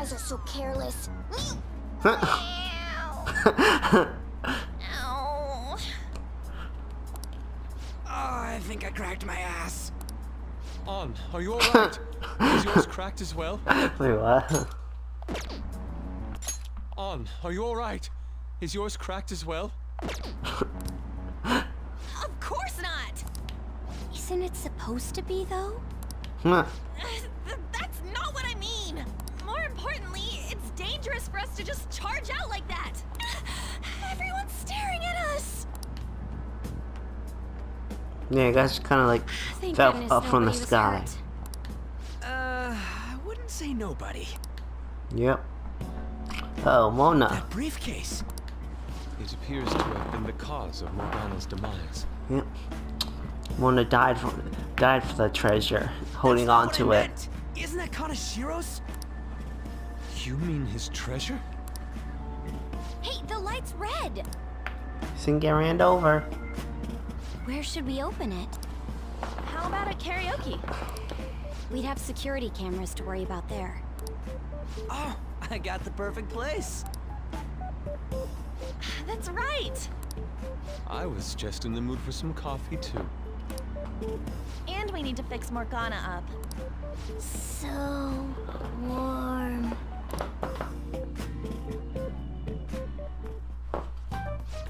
guys are so careless. Ow. I think I cracked my ass. On, are you alright? Is yours cracked as well? Wait, what? On, are you alright? Is yours cracked as well? Of course not. Isn't it supposed to be, though? That's not what I mean. More importantly, it's dangerous for us to just charge out like that. Everyone's staring at us. Yeah, guys kind of like Thank fell goodness up from the nobody was sky. hurt. I wouldn't say nobody. Yep. Oh, Mona. That briefcase. It appears to have been the cause of Morgana's demise. Yep. Mona died for the treasure, holding That's not on what to I it. meant. Isn't that Kanashiro's? You mean his treasure? Hey, the light's red. Sing get ran over. Where should we open it? How about at karaoke? We'd have security cameras to worry about there. Oh, I got the perfect place. That's right. I was just in the mood for some coffee too. And we need to fix Morgana up. So warm.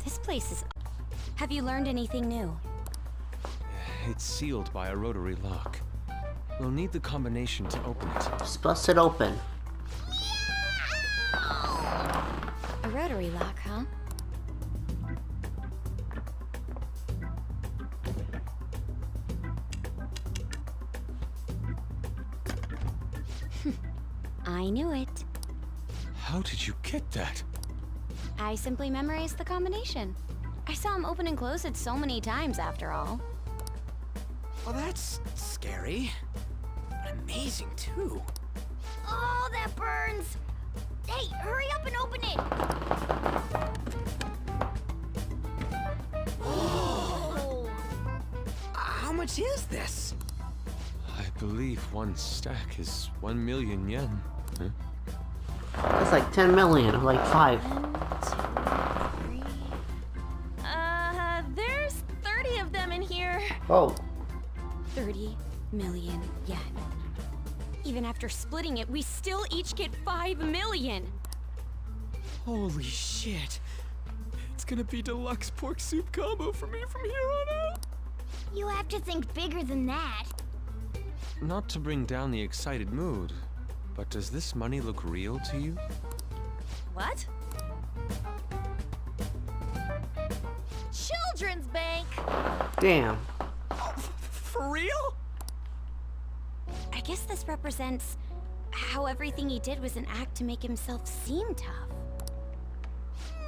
This place is... Have you learned anything new? It's sealed by a rotary lock. We'll need the combination to open it. Just bust it open. A rotary lock, huh? I knew it. How did you get that? I simply memorized the combination. I saw him open and close it so many times after all. Well, that's scary. But amazing, too. Oh, that burns! Hey, hurry up and open it! Oh. How much is this? I believe one stack is 1 million yen. Huh? That's like 10 million, or like 5. 1, 2, 3. There's 30 of them in here. Oh. 30 million yen. Even after splitting it, we still each get 5 million. Holy shit. It's gonna be deluxe pork soup combo for me from here on out. You have to think bigger than that. Not to bring down the excited mood, but does this money look real to you? What? Children's bank. Damn. Oh, for real? I guess this represents how everything he did was an act to make himself seem tough.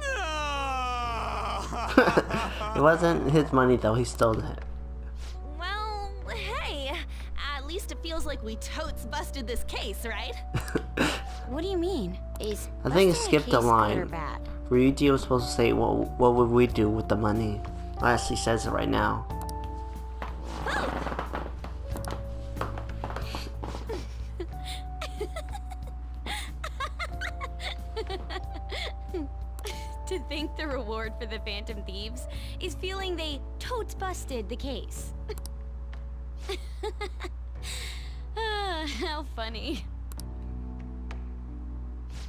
No! It wasn't his money though, he stole it. Well, hey, at least it feels like we totes busted this case, right? What do you mean? Is I think it busting skipped a case good or line. bad? Ryuji was supposed to say, what would we do with the money? Well, actually says it right now. To think the reward for the Phantom Thieves is feeling they totes busted the case. How funny.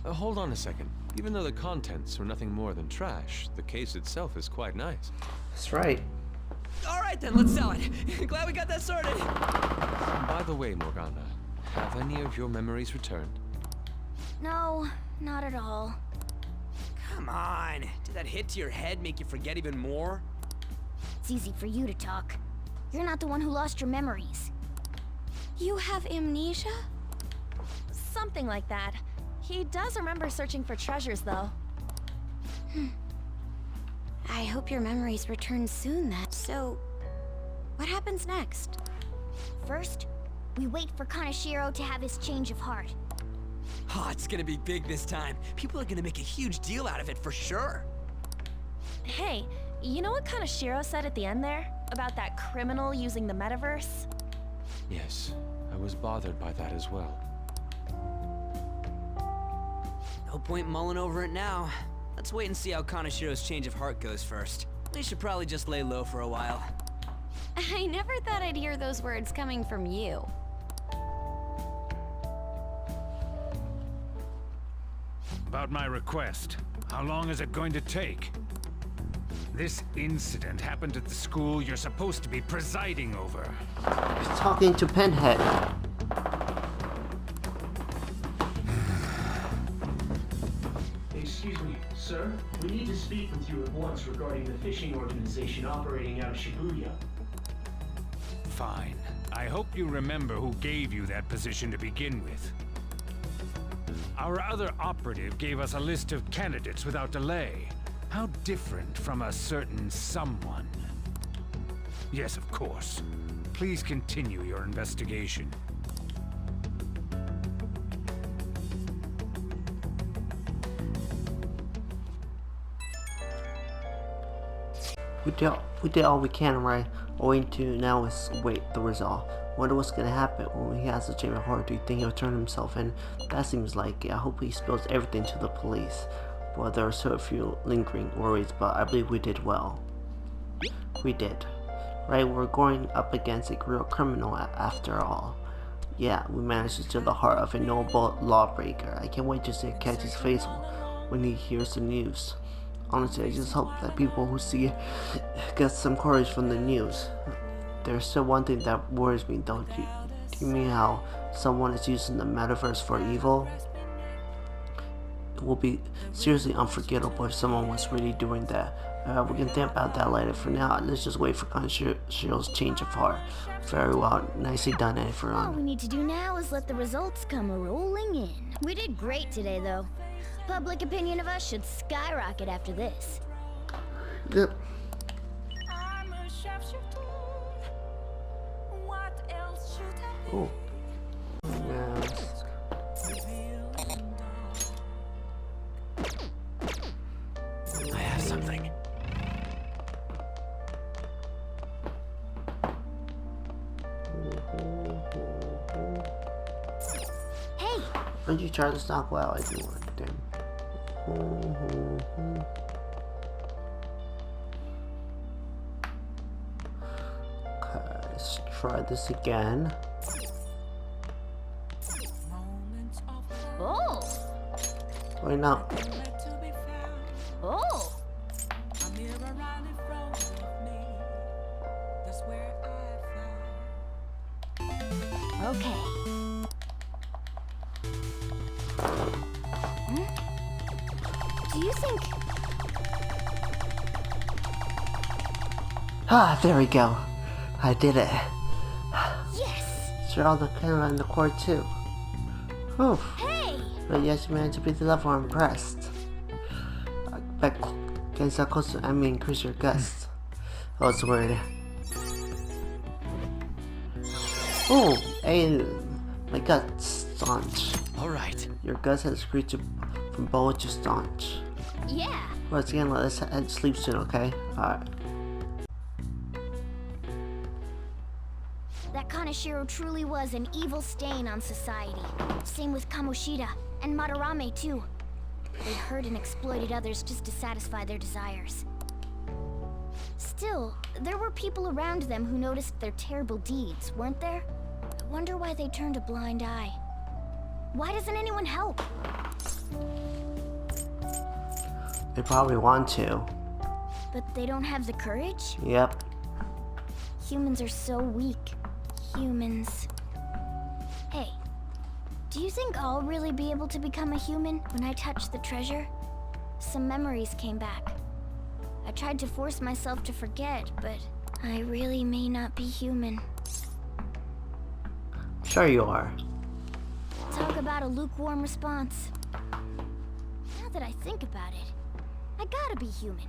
Hold on a second. Even though the contents are nothing more than trash, the case itself is quite nice. That's right. All right then, let's sell it. Glad we got that sorted. By the way, Morgana, have any of your memories returned? No, not at all. Come on. Did that hit to your head make you forget even more? It's easy for you to talk. You're not the one who lost your memories. You have amnesia? Something like that. He does remember searching for treasures, though. I hope your memories return soon, then. So, what happens next? First, we wait for Kanashiro to have his change of heart. Oh, it's gonna be big this time. People are gonna make a huge deal out of it for sure. Hey, you know what Kanashiro said at the end there? About that criminal using the metaverse? Yes, I was bothered by that as well. No point mulling over it now. Let's wait and see how Kanashiro's change of heart goes first. We should probably just lay low for a while. I never thought I'd hear those words coming from you. About my request. How long is it going to take? This incident happened at the school you're supposed to be presiding over. He's talking to Pinhead. Excuse me, sir. We need to speak with you at once regarding the fishing organization operating out of Shibuya. Fine. I hope you remember who gave you that position to begin with. Our other operative gave us a list of candidates without delay. How different from a certain someone. Yes, of course. Please continue your investigation. We did all we can, right? All we need to now is wait the result. Wonder what's gonna happen when he has the chamber of horror. Do you think he'll turn himself in? That seems like it. I hope he spills everything to the police. Well, there are still a few lingering worries, but I believe we did well. We did. Right, we're going up against a real criminal after all. Yeah, we managed to steal the heart of a noble lawbreaker. I can't wait to see catch his face when he hears the news. Honestly, I just hope that people who see it get some courage from the news. There's still one thing that worries me, though. Do you mean how someone is using the metaverse for evil? It will be seriously unforgettable if someone was really doing that. We can think about that later. For now, let's just wait for Kanashiro's change of heart. Very well, nicely done, everyone. All we need to do now is let the results come rolling in. We did great today, though. Public opinion of us should skyrocket after this. Yep. Oh. Yes. I have something. Hey! Why don't you try to stop while I do it then? Okay, let's try this again. Oh! Wait, no. Oh! Okay. Do you think... Ah, there we go. I did it. Yes! Sure, all the camera in the cord too. Whew. Hey! But yes, you managed to beat the level. I'm impressed. I bet getting so close to enemy increase your guts. Oh, it's weird. Oh, hey, my guts staunch. Alright. Your guts has screwed to from bowl to staunch. Yeah! Once again, let's head to sleep soon, okay? Alright. That Kanashiro truly was an evil stain on society. Same with Kamoshida, and Madarame too. They hurt and exploited others just to satisfy their desires. Still, there were people around them who noticed their terrible deeds, weren't there? I wonder why they turned a blind eye. Why doesn't anyone help? They probably want to. But they don't have the courage? Yep. Humans are so weak. Humans. Hey, do you think I'll really be able to become a human when I touch the treasure? Some memories came back. I tried to force myself to forget, but I really may not be human. Sure you are. Talk about a lukewarm response. Now that I think about it, I gotta be human.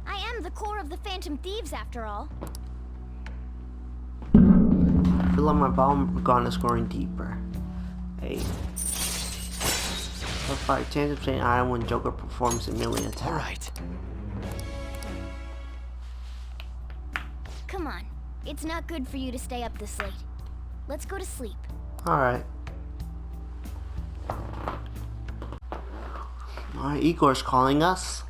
I am the core of the Phantom Thieves, after all. I feel like my bomb gun is growing deeper. Hey. So far, change of saying item when Joker performs a melee attack. Alright. Come on. It's not good for you to stay up this late. Let's go to sleep. Alright. Alright, Igor's calling us.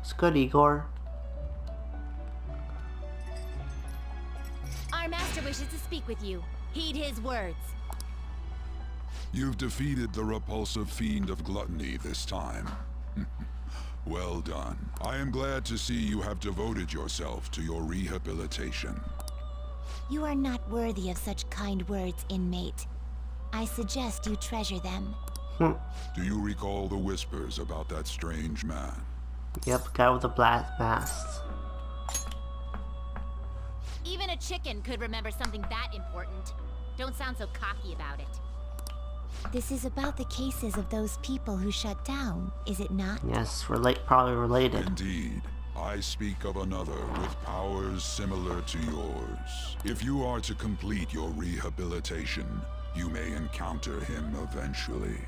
It's good, Igor. Our master wishes to speak with you. Heed his words. You've defeated the repulsive fiend of gluttony this time. Well done. I am glad to see you have devoted yourself to your rehabilitation. You are not worthy of such kind words, inmate. I suggest you treasure them. Do you recall the whispers about that strange man? Yep, guy with the black mask. Even a chicken could remember something that important. Don't sound so cocky about it. This is about the cases of those people who shut down, is it not? Yes, probably related. Indeed. I speak of another with powers similar to yours. If you are to complete your rehabilitation, you may encounter him eventually.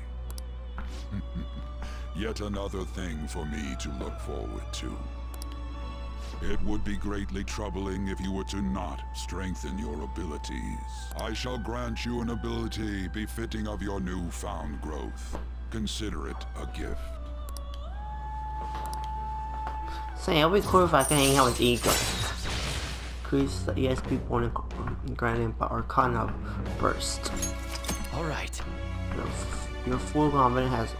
Yet another thing for me to look forward to. It would be greatly troubling if you were to not strengthen your abilities. I shall grant you an ability befitting of your newfound growth. Consider it a gift. So it'll be cool if I can hang out with Igor. Increase the ESP point and granted by Arcana Burst. Alright. Your full combat has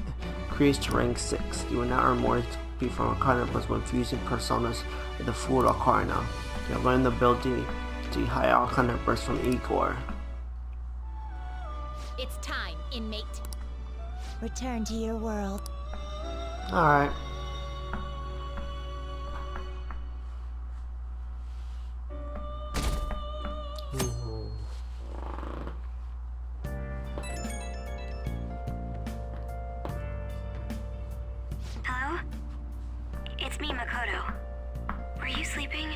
increased to rank 6. You will now earn more XP from Arcana Burst when fusing personas with the full Arcana. You have learned the ability to high Arcana Burst from Igor. It's time, inmate. Return to your world. Alright. Hello? It's me, Makoto. Were you sleeping?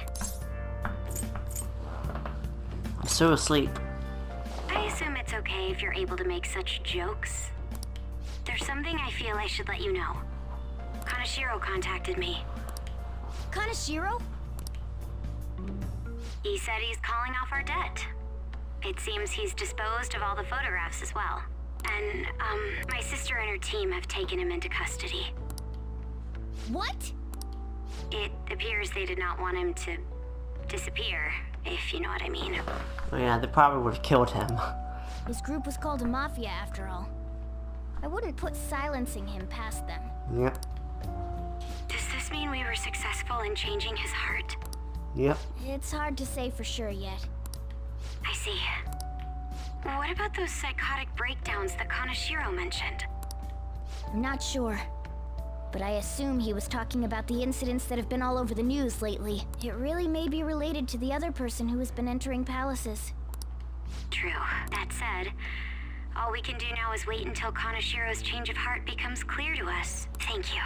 I'm still asleep. I assume it's okay if you're able to make such jokes. There's something I feel I should let you know. Kaneshiro contacted me. Kaneshiro? He said he's calling off our debt. It seems he's disposed of all the photographs as well. And, my sister and her team have taken him into custody. What? It appears they did not want him to disappear, if you know what I mean. Oh yeah, they probably would have killed him. His group was called a mafia after all. I wouldn't put silencing him past them. Yep. Does this mean we were successful in changing his heart? Yep. It's hard to say for sure yet. I see. What about those psychotic breakdowns that Kaneshiro mentioned? I'm not sure. But I assume he was talking about the incidents that have been all over the news lately. It really may be related to the other person who has been entering palaces. True. That said, all we can do now is wait until Kaneshiro's change of heart becomes clear to us. Thank you.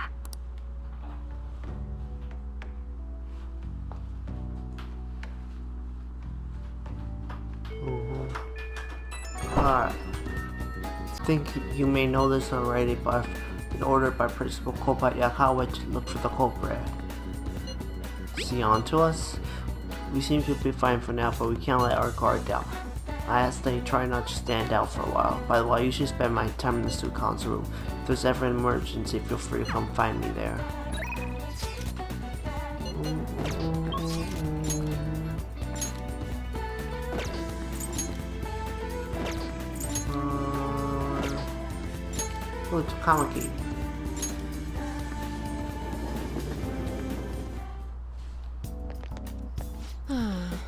Alright. I think you may know this already, but I've been ordered by Principal Kobat Yakawa to look for the culprit. Is he on to us? We seem to be fine for now, but we can't let our guard down. I ask that you try not to stand out for a while. By the way, I usually spend my time in the student council room. If there's ever an emergency, feel free to come find me there. Oh, it's a comic key.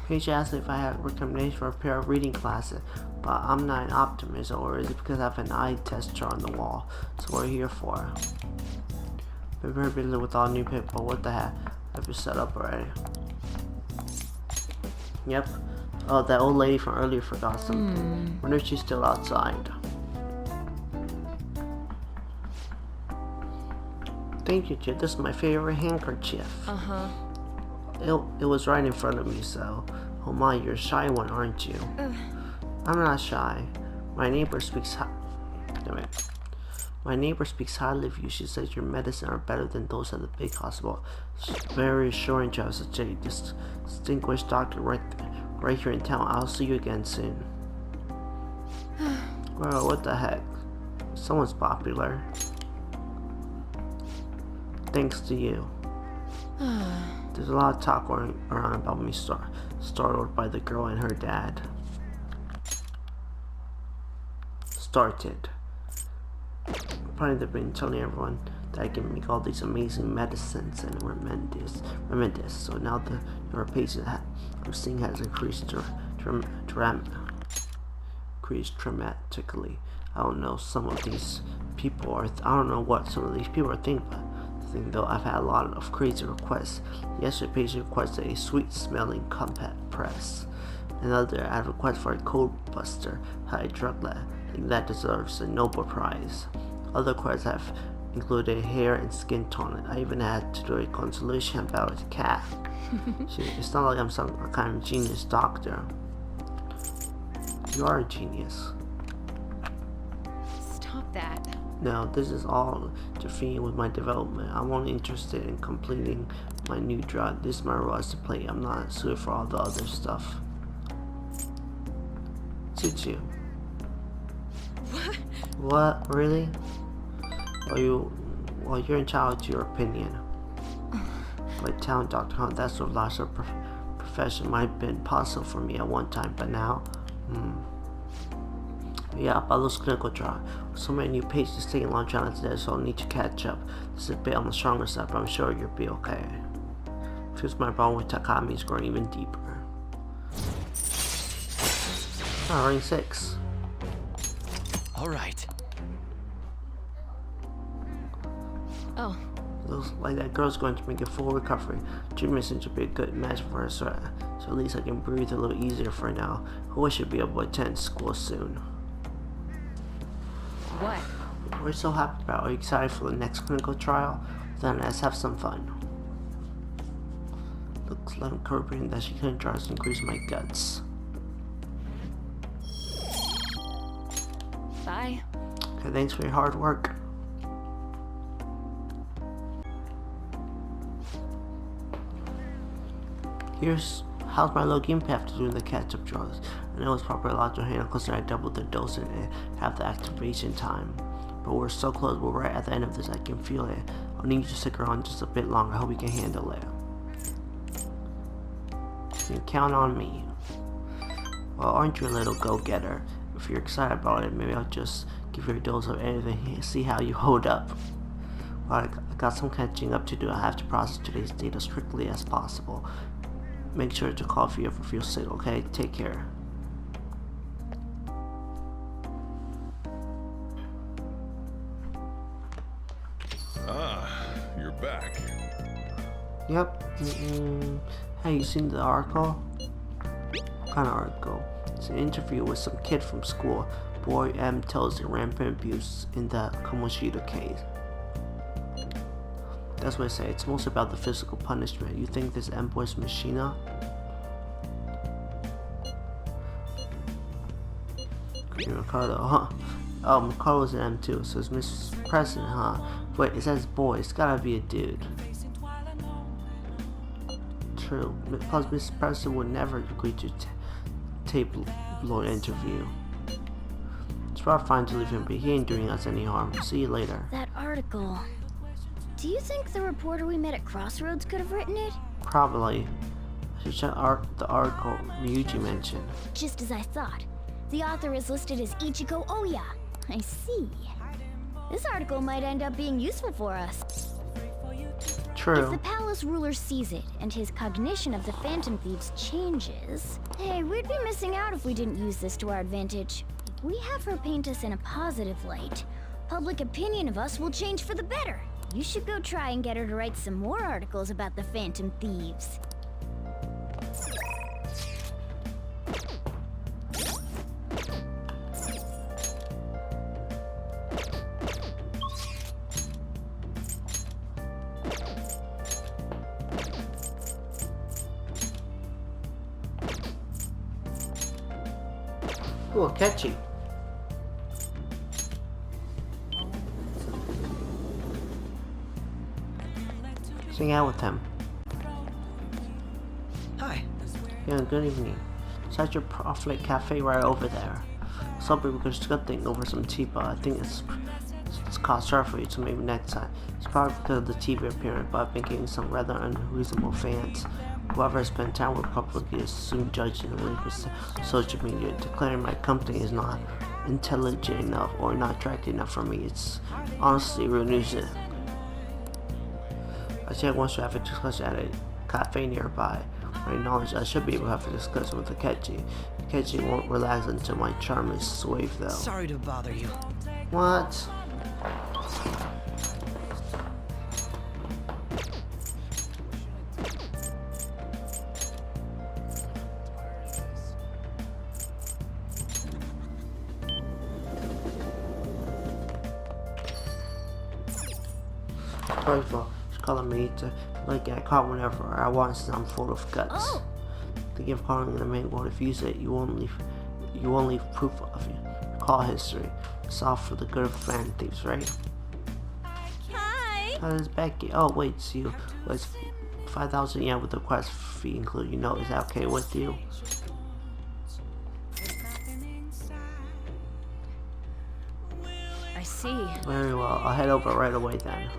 Paige asked if I had a recommendation for a pair of reading classes, but I'm not an optimist, or is it because I have an eye tester on the wall? That's what we're here for. Been very busy with all new people. What the heck? I've been set up already. Yep. Oh, that old lady from earlier forgot something. Wonder if she's still outside. Thank you, Chip. This is my favorite handkerchief. It was right in front of me, so... Oh my, you're a shy one, aren't you? I'm not shy. My neighbor speaks My neighbor speaks highly of you. She says your medicine are better than those at the big hospital. It's very assuring to have such a distinguished doctor right here in town. I'll see you again soon. Well, what the heck? Someone's popular. Thanks to you. There's a lot of talk going around about me startled by the girl and her dad. Started. Probably they've been telling everyone that I can make all these amazing medicines and remedies. So now the number of patients I'm seeing has increased dramatically. I don't know some of these people are. I don't know what some of these people are thinking, but I think though I've had a lot of crazy requests. Yesterday, a patient requested a sweet-smelling compact press. Another had a request for a cold buster high drug lab. I think that deserves a Nobel Prize. Other requests have included hair and skin tonic. I even had to do a consultation about a cat. It's not like I'm some kind of genius doctor. You are a genius. Stop that. No, this is all interfering with my development. I'm only interested in completing my new drug. This is my role as to play. I'm not suited for all the other stuff. Choo-choo. What? Really? Well, you're entitled to your opinion. But talent, Dr. Hunt, that sort of lifestyle profession might have been possible for me at one time, but now, Yeah, about those clinical trials. So many new patients taking long time today, so I'll need to catch up. This is a bit on the stronger side, but I'm sure you'll be okay. Feels my problem with Takami is growing even deeper. Ring 6. Alright. Oh. Looks like that girl's going to make a full recovery. Treatment seems to be a good match for her, so at least I can breathe a little easier for now. I wish I'd be able to attend school soon. What? We're so happy about. Are you excited for the next clinical trial? Then let's have some fun. Looks like I'm encouraging that she couldn't try to increase my guts. Bye. Okay, thanks for your hard work. How's my little game after doing the catch-up drugs? I know it's probably a lot to handle considering I doubled the dose and have the activation time. But we're so close, we're right at the end of this, I can feel it. I'll need you to stick around just a bit longer, I hope you can handle it. You can count on me. Well, aren't you a little go-getter? If you're excited about it, maybe I'll just give you a dose of everything and see how you hold up. Well, I got some catching up to do. I have to process today's data as quickly as possible. Make sure to call if you ever feel sick, okay? Take care. Ah, you're back. Yep. Hey, you seen the article? What kind of article? It's an interview with some kid from school. Boy M tells the rampant abuse in the Kamoshida case. That's what I say. It's mostly about the physical punishment. You think this M boy's Machina? Ricardo, huh? Oh, Ricardo's an M too, so it's Miss President, huh? Wait, it says boy. It's gotta be a dude. True. Plus, Miss President would never agree to tape Lloyd interview. It's probably fine to leave him, but he ain't doing us any harm. See you later. That article. Do you think the reporter we met at Crossroads could have written it? Probably. I should check the article Ryuji mentioned. Just as I thought. The author is listed as Ichiko Oya. I see. This article might end up being useful for us. True. If the palace ruler sees it and his cognition of the Phantom Thieves changes, hey, we'd be missing out if we didn't use this to our advantage. If we have her paint us in a positive light, public opinion of us will change for the better. You should go try and get her to write some more articles about the Phantom Thieves. Ooh, catchy. hang out with him. Hi. Yeah, good evening. Such a profit cafe right over there. Some people could just good thing over some tea, but I think it's cost short for you, so maybe next time. It's probably because of the TV appearance, but I've been getting some rather unreasonable fans. Whoever has spent time with public is soon judged with social media, declaring my company is not intelligent enough or not attractive enough for me. It's honestly real news. I said once to have a discussion at a cafe nearby. I acknowledge I should be able to have a discussion with Akechi. Akechi won't relax until my charm is swathed though. Sorry to bother you. What? First of all, she's calling me to look at caught whenever I want since I'm full of guts. Oh. Think of calling the main word. If you say it, you won't leave proof of your call history. It's all for the good of fan thieves, right? Hi. How does Becky? Oh wait, so you was 5,000 yen with the quest fee included. You know, is that okay with you? I see. Very well. I'll head over right away then.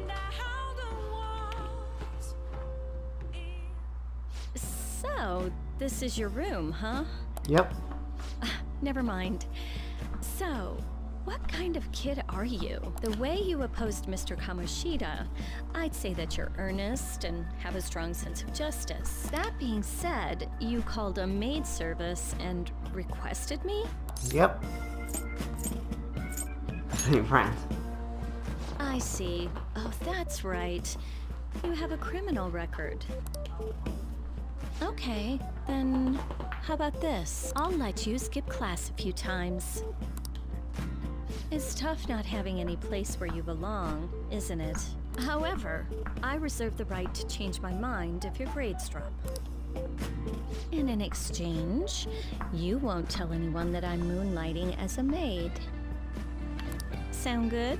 So, this is your room, huh? Yep. Never mind. So, what kind of kid are you? The way you opposed Mr. Kamoshida, I'd say that you're earnest and have a strong sense of justice. That being said, you called a maid service and requested me? Yep. Hey, friends. I see. Oh, that's right. You have a criminal record. Okay, then how about this? I'll let you skip class a few times. It's tough not having any place where you belong, isn't it? However, I reserve the right to change my mind if your grades drop. And in exchange, you won't tell anyone that I'm moonlighting as a maid. Sound good?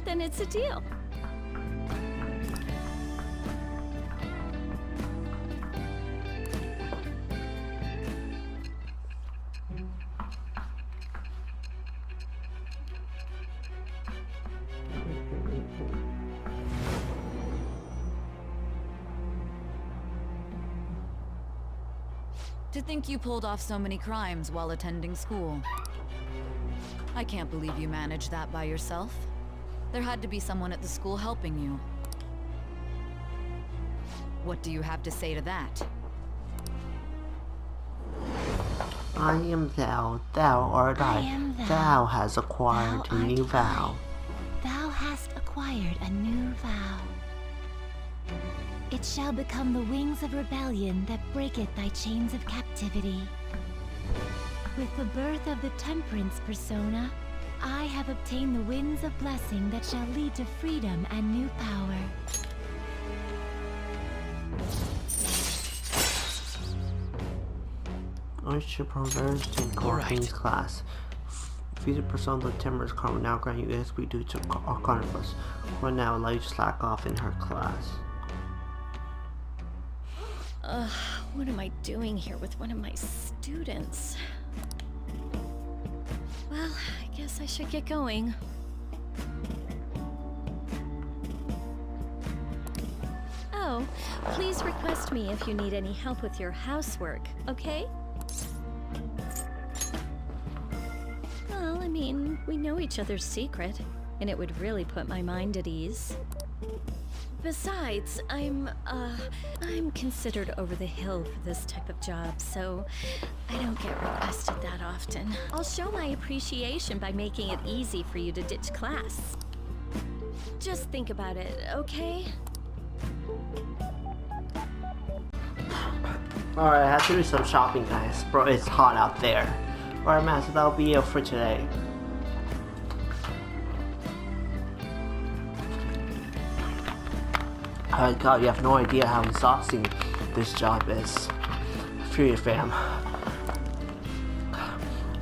Then it's a deal. To think you pulled off so many crimes while attending school. I can't believe you managed that by yourself. There had to be someone at the school helping you. What do you have to say to that? I am thou, thou art I. am thou. Thou hast acquired Thou a new art vow. Thou hast acquired a new vow. It shall become the wings of rebellion that breaketh thy chains of captivity. With the birth of the temperance persona, I have obtained the winds of blessing that shall lead to freedom and new power. I should progress to King's class. Future persona of the temperance card will now grant you XP due to Arcana Plus. For now, allow you to slack off in her class. What am I doing here with one of my students? Well, I guess I should get going. Oh, please request me if you need any help with your housework, okay? Well, I mean, we know each other's secret, and it would really put my mind at ease. Besides, I'm considered over the hill for this type of job, so I don't get requested that often. I'll show my appreciation by making it easy for you to ditch class. Just think about it, okay? Alright, I have to do some shopping, guys. Bro, it's hot out there. Alright, man, so that'll be it for today. God, you have no idea how exhausting this job is. I feel you, fam.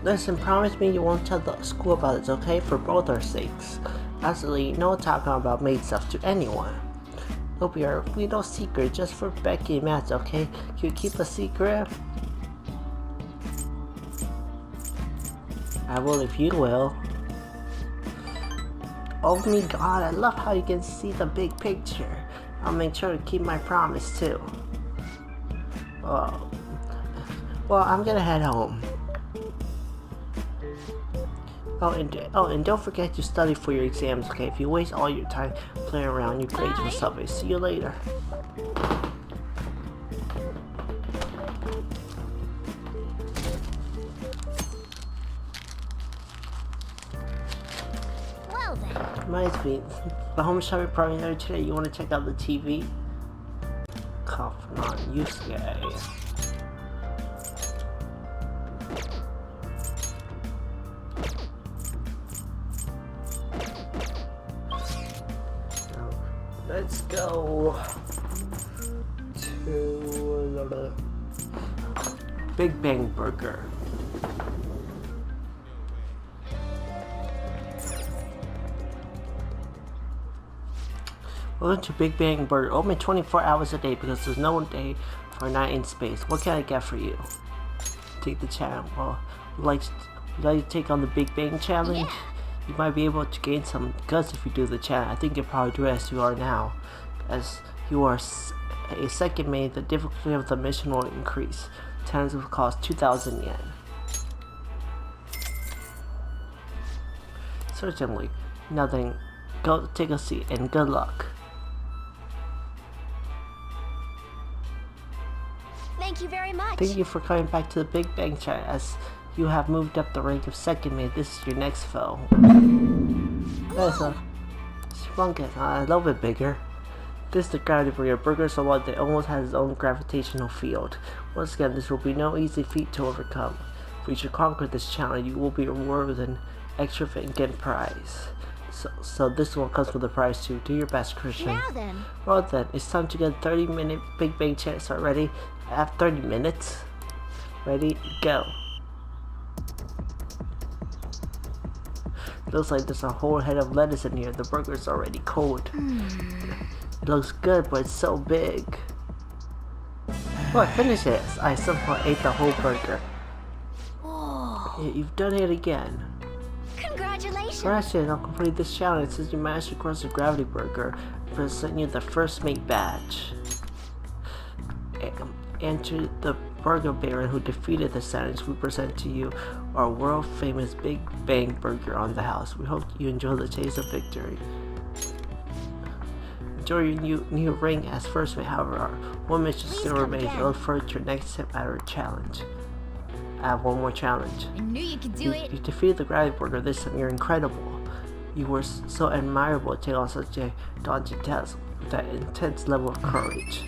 Listen, promise me you won't tell the school about this, okay? For both our sakes. Absolutely no talking about maid stuff to anyone. It'll be our little secret just for Becky and Matt, okay? Can you keep a secret? I will if you will. Oh my god, I love how you can see the big picture. I'll make sure to keep my promise too. Well, I'm gonna head home. Oh, and don't forget to study for your exams, okay? If you waste all your time playing around, your grades will suffer. See you later. Well then. Reminds me, the home shopping party there today. You want to check out the TV? Come on, Yusuke. Let's go to the Big Bang Burger. Welcome to Big Bang Burger. Open 24 hours a day because there's no day for night in space. What can I get for you? Take the challenge. Well, would you like to take on the Big Bang Challenge? Yeah. You might be able to gain some guts if you do the challenge. I think you'll probably do as you are now. As you are a second maid, the difficulty of the mission will increase. Challenge will cost 2,000 yen. Certainly. Now then, go take a seat and good luck. Thank you very much. Thank you for coming back to the Big Bang Challenge. As you have moved up the rank of second maid, this is your next foe. That's a humongous, a little bit bigger. This is the gravity for your burger so long that it almost has its own gravitational field. Once again, this will be no easy feat to overcome. If you should conquer this challenge, you will be rewarded with an extravagant prize. So this one comes with a prize too. Do your best, Christian. Now then. Well then, it's time to get a 30-minute Big Bang Challenge. Start ready? I have 30 minutes. Ready? Go. Looks like there's a whole head of lettuce in here. The burger's already cold. It looks good, but it's so big. What? Finish it. I somehow ate the whole burger. Whoa. You've done it again. Congratulations. Congratulations on completing this challenge. Since you managed to cross the gravity burger, I present you the first mate badge. And to the burger baron who defeated the challenge, we present to you our world famous Big Bang Burger on the house. We hope you enjoy the taste of victory. Enjoy your new ring as first mate. However, our one mission still remains. Look forward to your next step at our challenge. I have one more challenge. I knew you could do it. You defeated the gravity burger this time. You're incredible. You were so admirable to take on such a daunting task with that intense level of courage.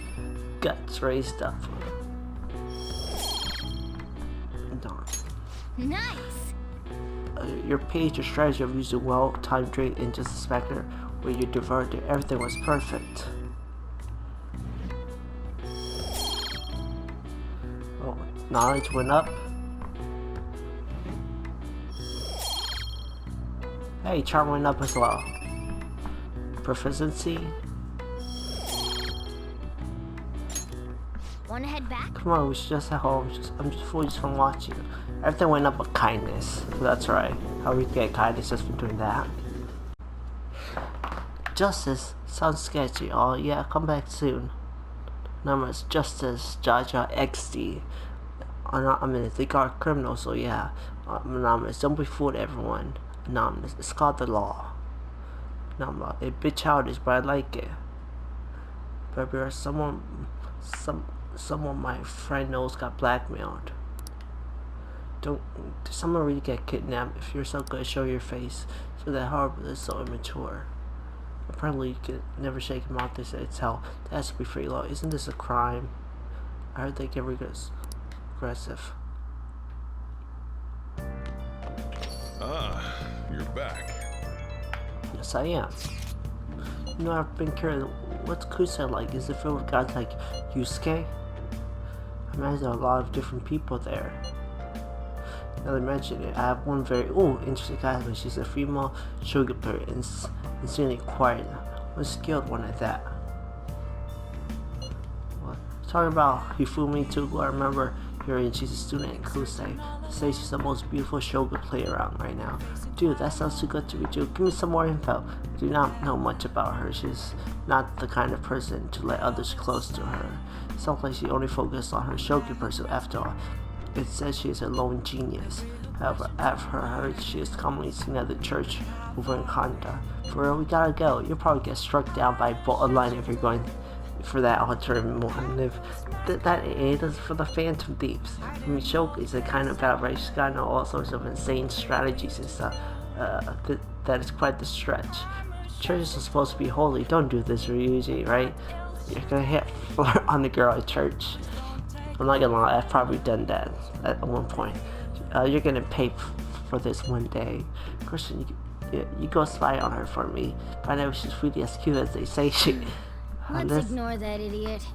Guts raised up. Darn. Nice. Your page, your strategy of using well-timed drink in just a specter where you diverted, everything was perfect. Oh, knowledge went up. Hey, charm went up as well. Proficiency. Wanna head back? Come on, we should just head home. I'm just fully just from watching. Everything went up with kindness. That's right. How we get kindness just from doing that. Justice sounds sketchy. Oh yeah, come back soon. Number is Justice Jaja XD. I mean, they got criminals, so yeah. Anonymous, don't be fooled, everyone. Anonymous, it's called the law. Anonymous, a bit childish, but I like it. But someone my friend knows got blackmailed. Did someone really get kidnapped? If you're so good, show your face. So that horrible is so immature. Apparently you can never shake him off. They say it's hell. That has to be free law. Isn't this a crime? I heard they get aggressive. Ah, you're back. Yes, I am. You know, I've been curious. What's Kusa like? Is it filled with guys like Yusuke? I imagine there are a lot of different people there. Now they mentioned it. I have one very interesting classmate. She's a female shogi player and insanely quiet. One skilled one at that. What? Talking about Hifumi Togo, I remember hearing she's a student at Kusei. They say she's the most beautiful shogi player around right now. Dude, that sounds too good to be true. Give me some more info. I do not know much about her. She's not the kind of person to let others close to her. Sounds like she only focused on her shogi pursuit after all. It says she is a lone genius. However, I've heard she is commonly seen at the church over in Kanda. For real, we gotta go. You'll probably get struck down by a bolt of lightning if you're going for that alternative. That is for the Phantom Thieves. I mean, shogi is a kind of battle, right? She's gotta know all sorts of insane strategies and stuff. That is quite the stretch. Churches are supposed to be holy. Don't do this usually, right? You're gonna hit flirt on the girl at church. I'm not gonna lie, I've probably done that at one point. You're gonna pay for this one day. Christian, you go spy on her for me. Find out if she's really as cute as they say she. Let's ignore that idiot.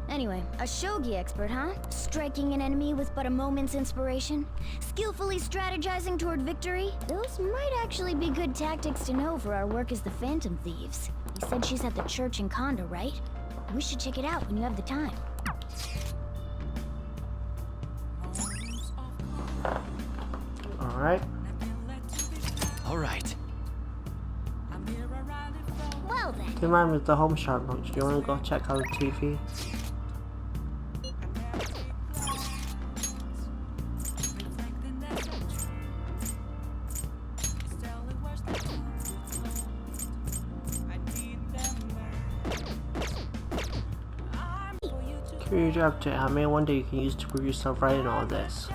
Anyway, a shogi expert, huh? Striking an enemy with but a moment's inspiration? Skillfully strategizing toward victory? Those might actually be good tactics to know for our work as the Phantom Thieves. You said she's at the church in Kanda, right? We should check it out when you have the time. Alright. Alright. Well then. Do you mind with the home shop? Do you want to go check out the TV? Curious your update. How many one day you can use to prove yourself right in all this?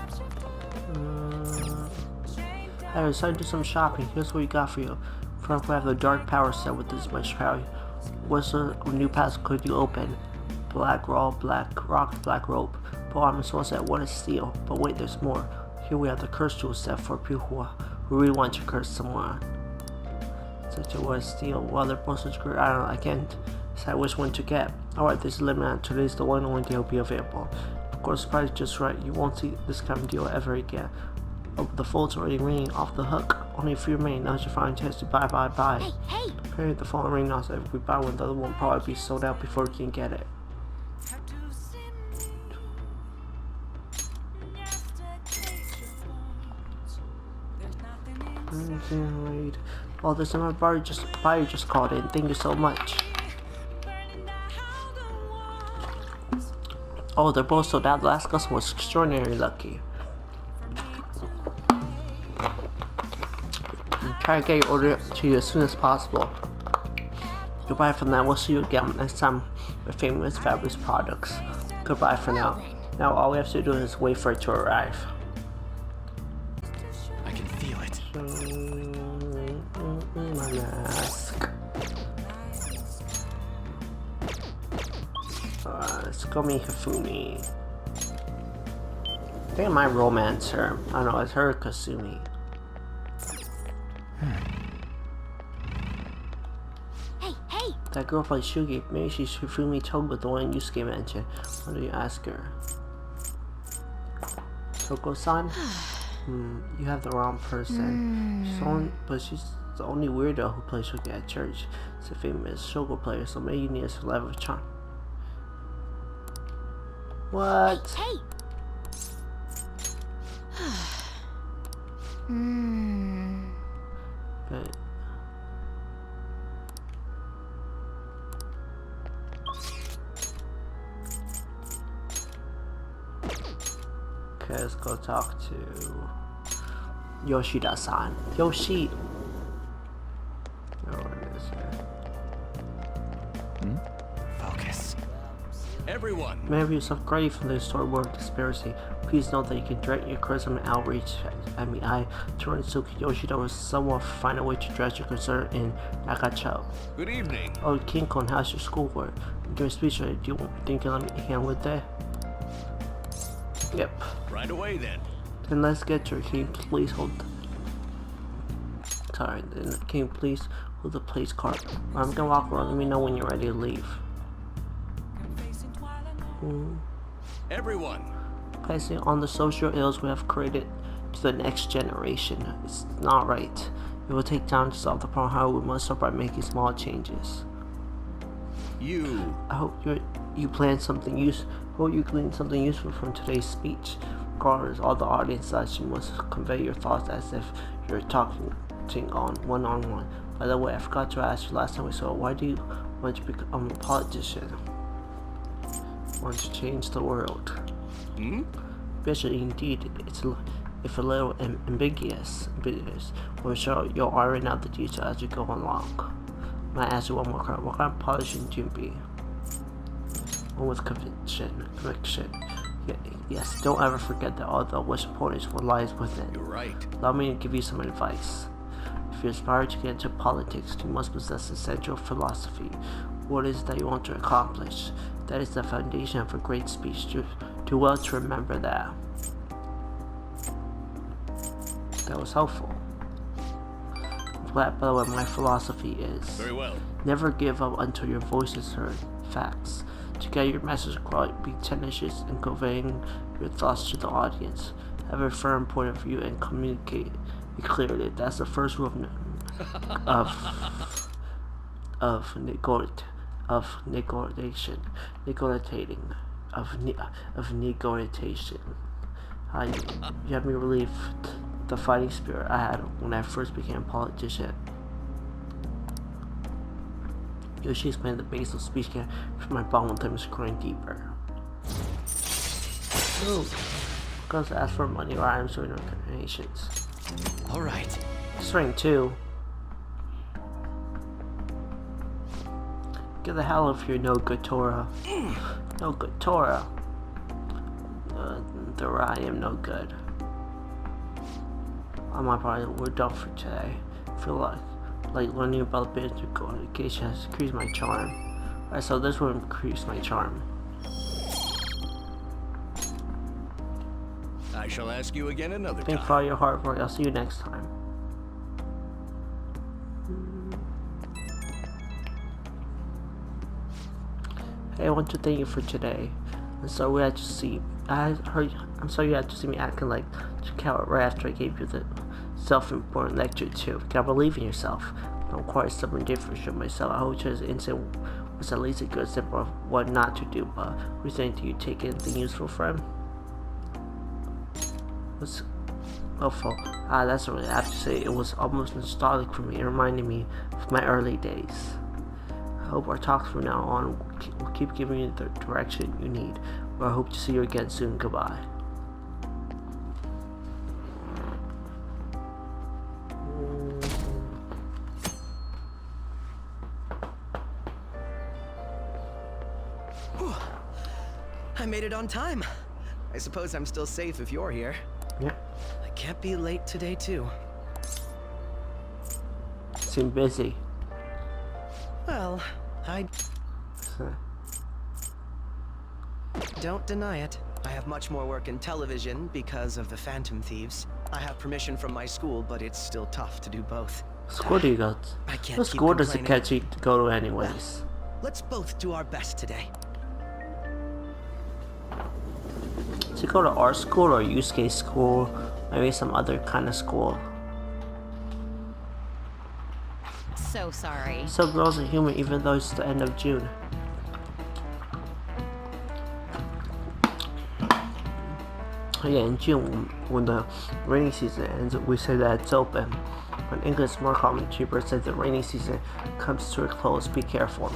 I decided to do some shopping. Here's what we got for you. First, we have the dark power set with this much power. What's the new pass could you open? Black roll, black rock, black rope. But I'm supposed to say one is steel. But wait, there's more. Here we have the curse tool set for people who really want to curse someone. Such a one is steel. Well, they're both such great. I don't know. I can't decide which one to get. Alright, this is limited. Today's the one only deal will be available. Of course, price just right. You won't see this kind of deal ever again. Oh, the phone's already ringing off the hook. Only a few remain. Now's your final chance to buy. Hey! Apparently the phone ring now, so if we buy one, the other one will probably be sold out before we can get it. Oh, there's another buyer just called in. Thank you so much. Oh, they're both sold out. The last customer was extraordinarily lucky. Try to get your order to you as soon as possible. Goodbye for now. We'll see you again next time with famous fabulous products. Goodbye for now. Now all we have to do is wait for it to arrive. I can feel it. My mask. Let's go meet Hifumi. I think I might romance her. I don't know, it's her or Kasumi. Hey! That girl plays shogi. Maybe she's Hifumi Togo, the one Yusuke mentioned. Why don't you ask her? Togo-san? You have the wrong person. She's the only weirdo who plays shogi at church. She's a famous shogi player, so maybe you need a level of charm. What? Hey! But okay, let's go talk to Yoshida-san. Yoshi! Oh, it is here. Focus. Everyone! Many of yourself great from the storyboard conspiracy. Please note that you can direct your criticism and outreach at me. I, Toritsuki Yoshida, will somewhat find a way to address your concern in Nagacho. Good evening. Oh, King Kong, how's your schoolwork? Give me a speech. Do you think you'll let me handle it there? Yep. Right away then. Then let's get to it. Can you please hold... Sorry, then can you please hold the place card? I'm gonna walk around. Let me know when you're ready to leave. Everyone! Placing on the social ills we have created to the next generation. It's not right. It will take time to solve the problem. However, we must start by making small changes. I hope you plan something hope you glean something useful from today's speech. Regardless, all the audience sides, you must convey your thoughts as if you're talking on one-on-one. By the way, I forgot to ask you last time we saw. Why do you want to become a politician? Want to change the world? Especially indeed, if a little ambiguous. We'll show you'll iron out the details as you go along. I'm gonna ask you one more question. What kind of politician do you be? One with conviction. Yes, don't ever forget that although what's important is what lies within. You're right. Allow me to give you some advice. If you aspire to get into politics, you must possess essential philosophy. What is that you want to accomplish? That is the foundation of a great speech. Do well to remember that. That was helpful. I'm glad, by the way, my philosophy is Very well. never give up until your voice is heard. Facts. To get your message across, be tenacious in conveying your thoughts to the audience. Have a firm point of view and communicate it clearly. That's the first rule of negotiation. You have me relieve the fighting spirit I had when I first became a politician. Yoshi explained the base of speech can for my bond with him is growing deeper. Ooh. Goes to ask for money or items or donations. Alright. String 2. Get the hell off your no good Torah. No good Torah. I am no good. On my part, we're done for today. I feel like learning about business education has increased my charm. Alright, so this will increase my charm. I shall ask you again another time. Thank you for all your hard work. I'll see you next time. Hey, I want to thank you for today. I'm sorry you had to see me acting like a coward right after I gave you the self-important lecture too. You gotta believe in yourself. I'm quite stubborn different from myself. I hope today's incident was at least a good example of what not to do, but recently do you take anything useful from him? What's helpful? That's what I have to say. It was almost nostalgic for me. It reminded me of my early days. I hope our talks from now on will keep giving you the direction you need. Well, I hope to see you again soon. Goodbye. I made it on time. I suppose I'm still safe if you're here. Yeah. I can't be late today, too. Seem busy. Well, I don't deny it. I have much more work in television because of the Phantom Thieves. I have permission from my school, but it's still tough to do both. School do you go to? I can't What keep school does it complaining. catch you to go to anyways? Let's both do our best today. To go to art school or UK school, maybe some other kind of school. So sorry. So girls are human even though it's the end of June. Oh yeah, in June when the rainy season ends, we say that it's open. When English more common cheaper says the rainy season comes to a close, be careful.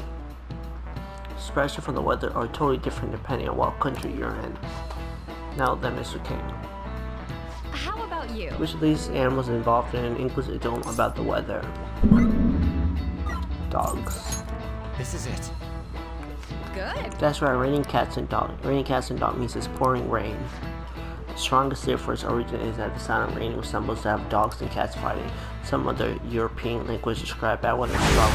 Expressions from the weather are totally different depending on what country you're in. Now then, Mr. King. How about you? Which of these animals involved in an English idiom about the weather? Dogs. This is it. Good. That's right, raining cats and dog. Raining cats and dog means it's pouring rain. The strongest theory for its origin is that the sound of rain resembles that of dogs and cats fighting. Some other European language describe bad weather as strong.